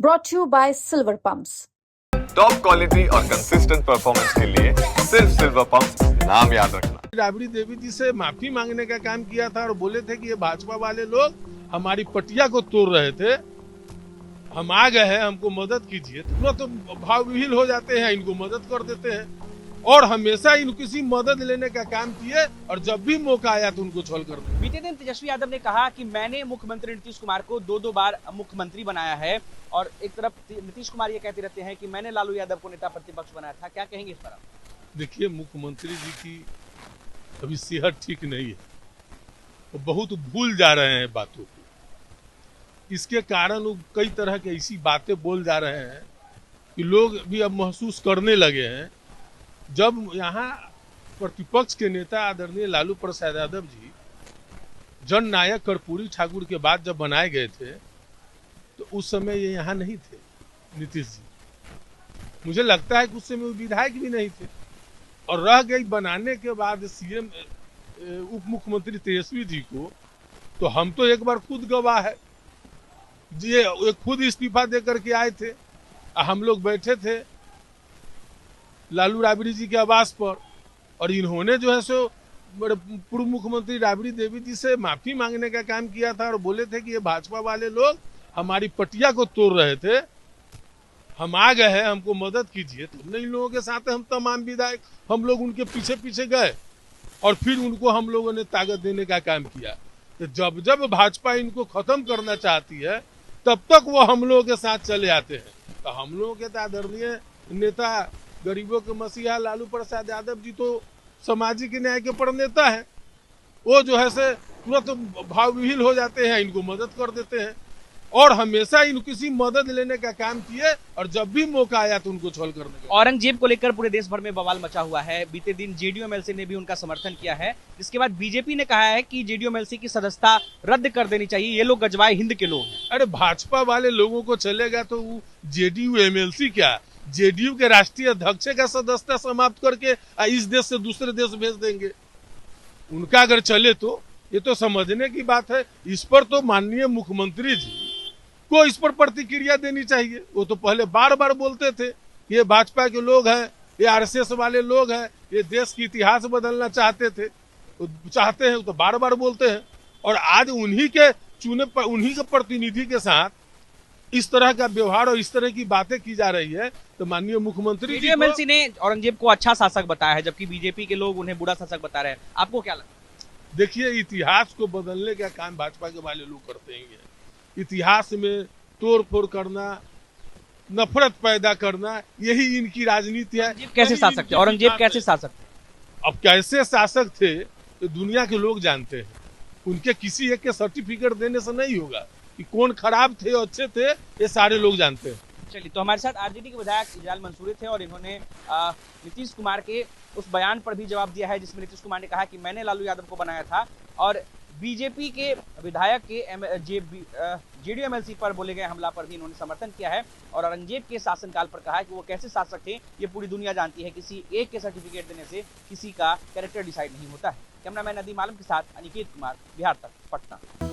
brought to you by Silver Pumps. Top quality और consistent performance के लिए सिर्फ सिल्वर पंप नाम याद रखना। राबड़ी देवी जी से माफी मांगने का काम किया था और बोले थे कि ये भाजपा वाले लोग हमारी पटिया को तोड़ रहे थे, हम आ गए हैं, हमको मदद कीजिए। तुरंत तो भाव विहीन हो जाते हैं, इनको मदद कर देते हैं और हमेशा इनको किसी मदद लेने का काम किए और जब भी मौका आया तो उनको छोड़ कर दिया। बीते दिन तेजस्वी यादव ने कहा कि मैंने मुख्यमंत्री नीतीश कुमार को दो बार मुख्यमंत्री बनाया है और एक तरफ नीतीश कुमार ये कहते रहते हैं कि मैंने लालू यादव को नेता प्रतिपक्ष बनाया था। क्या कहेंगे इस पर? देखिए, मुख्यमंत्री जी की अभी सेहत ठीक नहीं है, वो बहुत भूल जा रहे हैं बातों को। इसके कारण वो कई तरह की ऐसी बातें बोल जा रहे हैं कि लोग भी अब महसूस करने लगे हैं। जब यहाँ प्रतिपक्ष के नेता आदरणीय लालू प्रसाद यादव जी जन नायक कर्पूरी ठाकुर के बाद जब बनाए गए थे तो उस समय ये यहाँ नहीं थे नीतीश जी। मुझे लगता है कि उस समय विधायक भी नहीं थे और रह गई बनाने के बाद सीएम उप मुख्यमंत्री तेजस्वी जी को, तो हम तो एक बार खुद गवाह है, ये खुद इस्तीफा दे करके आए थे। हम लोग बैठे थे लालू राबड़ी जी के आवास पर और इन्होंने जो है सो पूर्व मुख्यमंत्री राबड़ी देवी जी से माफी मांगने का काम किया था और बोले थे कि ये भाजपा वाले लोग हमारी पटिया को तोड़ रहे थे, हम आ गए हैं, हमको मदद कीजिए। तो हमने इन लोगों के साथ हम तमाम विधायक हम लोग उनके पीछे पीछे गए और फिर उनको हम लोगों ने ताकत देने का काम किया। तो जब जब भाजपा इनको खत्म करना चाहती है तब तक वो हम लोगों के साथ चले आते हैं। तो हम लोगों के आदरणीय नेता गरीबों के मसीहा लालू प्रसाद यादव जी तो सामाजिक न्याय के प्रणेता है, वो जो है से तुरंत भाव विहीन हो जाते हैं, इनको मदद कर देते हैं और हमेशा इनको किसी मदद लेने का काम किए और जब भी मौका आया तो उनको छोड़ करने का। औरंगजेब को लेकर पूरे देश भर में बवाल मचा हुआ है। बीते दिन जेडीयू-एमएलसी ने भी उनका समर्थन किया है, जिसके बाद बीजेपी ने कहा है कि जेडीयू-एमएलसी की सदस्यता रद्द कर देनी चाहिए। ये लोग गजवाए हिंद के लोग हैं। अरे भाजपा वाले लोगों को चलेगा तो जेडीयू-एमएलसी क्या, जेडीयू के राष्ट्रीय अध्यक्ष का सदस्यता समाप्त करके इस देश से दूसरे देश भेज देंगे। उनका अगर चले तो ये तो समझने की बात है। इस पर तो माननीय मुख्यमंत्री जी को इस पर प्रतिक्रिया देनी चाहिए। वो तो पहले बार बार बोलते थे ये भाजपा के लोग हैं, ये आरएसएस वाले लोग हैं, ये देश की इतिहास बदलना चाहते थे, चाहते हैं, तो बार बार बोलते हैं। और आज उन्हीं के चुने पर उन्हीं के प्रतिनिधि के साथ इस तरह का व्यवहार और इस तरह की बातें की जा रही है, तो माननीय मुख्यमंत्री जेडीयू-एमएलसी ने औरंगजेब को अच्छा शासक बताया है, जबकि बीजेपी के लोग उन्हें बुरा शासक बता रहे हैं। आपको क्या लगता है? देखिए, इतिहास को बदलने का काम भाजपा के वाले लोग करते हैं। इतिहास में तोड़ फोड़ करना, नफरत पैदा करना, यही इनकी राजनीति है। कैसे शासक थे औरंगजेब? कैसे शासक थे? अब कैसे शासक थे तो दुनिया के लोग जानते हैं। उनके किसी एक के सर्टिफिकेट देने से नहीं होगा कि कौन खराब थे और अच्छे थे, ये सारे लोग जानते हैं। चलिए, तो हमारे साथ आरजेडी के विधायक इजलाल मंसूरी थे और इन्होंने नीतीश कुमार के उस बयान पर भी जवाब दिया है जिसमें नीतीश कुमार ने कहा कि मैंने लालू यादव को बनाया था और बीजेपी के विधायक के जेडीयू-एमएलसी पर बोले गए हमला पर भी इन्होंने समर्थन किया है और औरंगजेब के शासनकाल पर कहा है कि वो कैसे शासक थे ये पूरी दुनिया जानती है। किसी एक के सर्टिफिकेट देने से किसी का कैरेक्टर डिसाइड नहीं होता है। कैमरामैन नदीम आलम के साथ अनिकेत कुमार, बिहार तक, पटना।